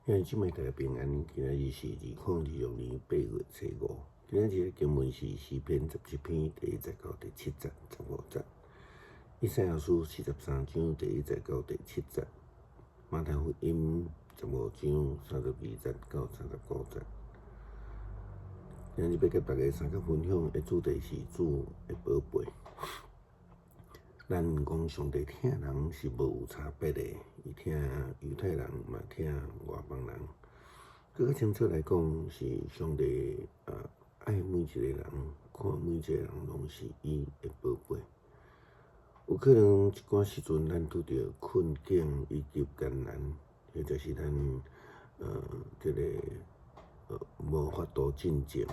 兄弟姊妹大家平安，今仔日是2026年8月初5。今仔日的经文是诗篇17篇第1节到第7节、15节。以赛亚书43章第1节到第7节。马太福音15章32节到39节。今日要甲大家三角分享的主题是主的宝贝。咱讲上帝听人是无有差别的，伊听犹太人嘛听外邦人。更清楚来讲，是上帝爱每一个人，看每一个人拢是伊的宝贝。有可能一寡时阵，咱拄着困境以及艰难，或者是咱无法度进前，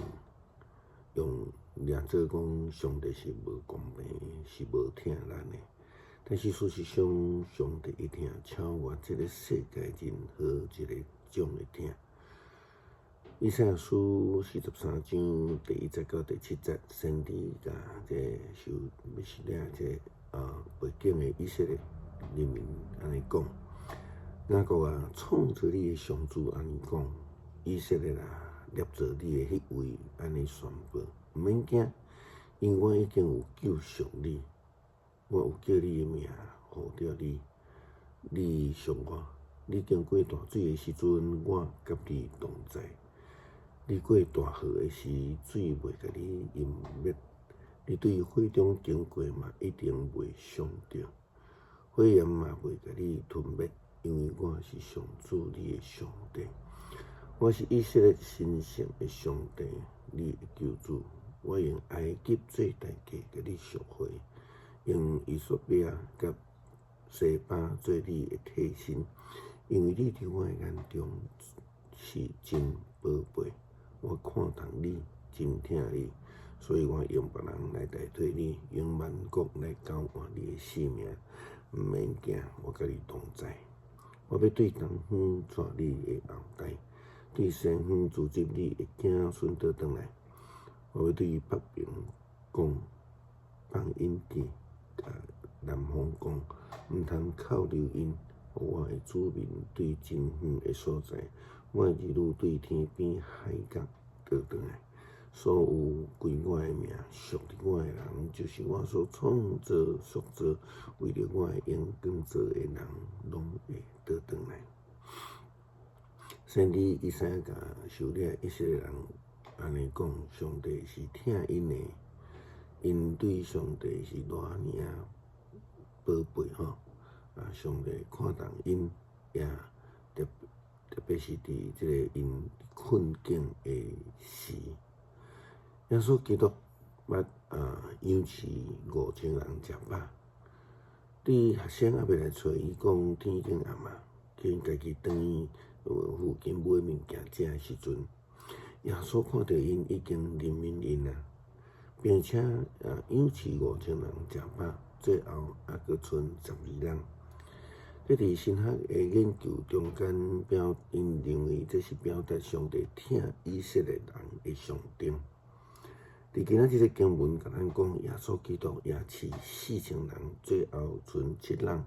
用两做讲上帝是无公平，是无疼咱的。但是事实上，上帝一疼超越这个世界任何一个种的疼。以赛亚书43章第1节到第7节，先知甲这受要是领这背景的以色列人民安尼讲，雅各啊，创造你的上主安尼讲，以色列啊，立造你的迄位安尼宣布，毋免惊，因为我已经有救赎你，我有叫你的命护着你，你属我，你经过大水的时阵，我甲你同在。你过大河的时，水袂甲你淹灭；你对火中经过嘛，一定袂伤着；火焰嘛袂甲你吞灭，因为我是上主你的上帝，我是以色列神圣的上帝，你的救主。我用埃及做代价甲你赎回，用以索比亚甲西巴做你的替身，因为你伫我的眼中是真宝贝。我看重你，真疼你，所以我用别人来代替你，用万国来交换你的性命。毋免惊，我甲你同在。我要对东方带你的后代，对西方组织你的子孙倒转来。我要对北边讲放阴天，甲南方讲毋通扣流音。我的子民对真远的所在。我的儿女对天边海角倒转来，所有归我的名、属于我的人，就是我所创造、塑造，为了我的眼光做的人，拢会倒转来。先知以赛亚甲受领以色列人安尼讲，上帝是疼因的，因对上帝是偌尔宝贝吼。上帝看重因，也特别是伫这个因困境的时，耶稣基督捌养饲5000人食饱。伫学生还未来找伊讲天已经暗啊，叫因家己转去附近买物件食的时阵，耶稣看到因已经怜悯因啊，并且养饲5000人食饱，最后还阁剩12人。这伫神学的研究中间因认为这是表达上帝疼以色列人的象征。伫今仔日的经文甲咱讲，耶稣基督也饲4000人，最后剩7人。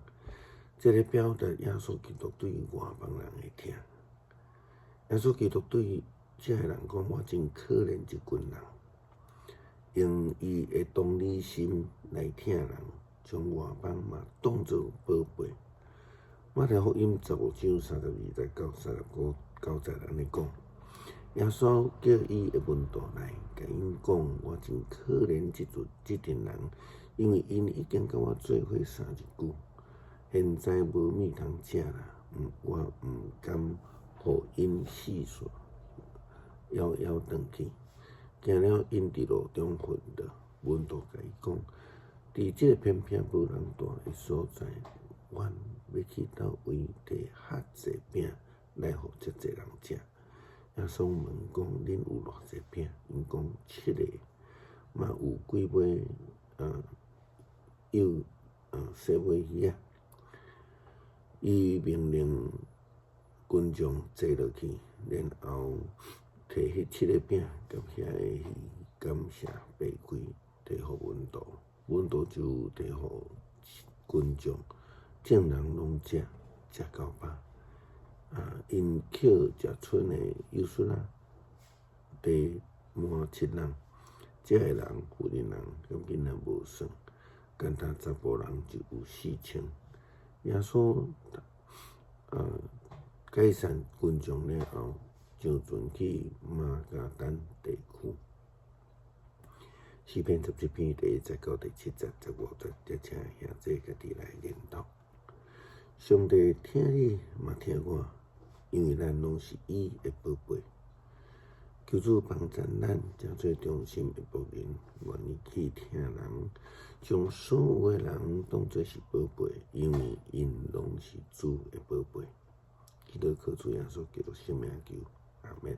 这个表达耶稣基督对外邦人的疼。耶稣基督对这个人讲：“我真可怜一群人，用伊的同理心来疼人，将外邦嘛当作宝贝。”马太福音15章32节到39节安尼讲，耶稣叫伊的门徒来，甲因讲：“我真可怜这群人，因为因已经甲我做伙3日久，现在无物通食啦。我毋甘互因死煞，夭夭转去。行了因伫路中昏倒，门徒甲伊讲：伫这个偏僻无人住的所在，阮要去倒位摕遐济饼来互遮济人食？耶稣问讲：恁有偌济饼？因讲7个，嘛有几尾小尾鱼啊。伊命令群众坐落去，然后摕迄7个饼甲遐个鱼感谢掰开，摕互门徒，门徒就摕互群众。众人拢食到饱，因捡食剩的幼孙仔，第满7人，这个人富人人用囡仔无算，简单查甫人就有4000。耶稣解散群众了后，上船去马加丹地区。诗篇17篇第1节到第7节、15节，则请兄弟家己来研读。上帝听你嘛听我，因为咱拢是伊的宝贝。求主帮助咱，诚做忠心的仆人，愿意去听人，将所有的人当作是宝贝，因为因拢是主的宝贝。祈祷靠主耶稣基督圣名求，阿们。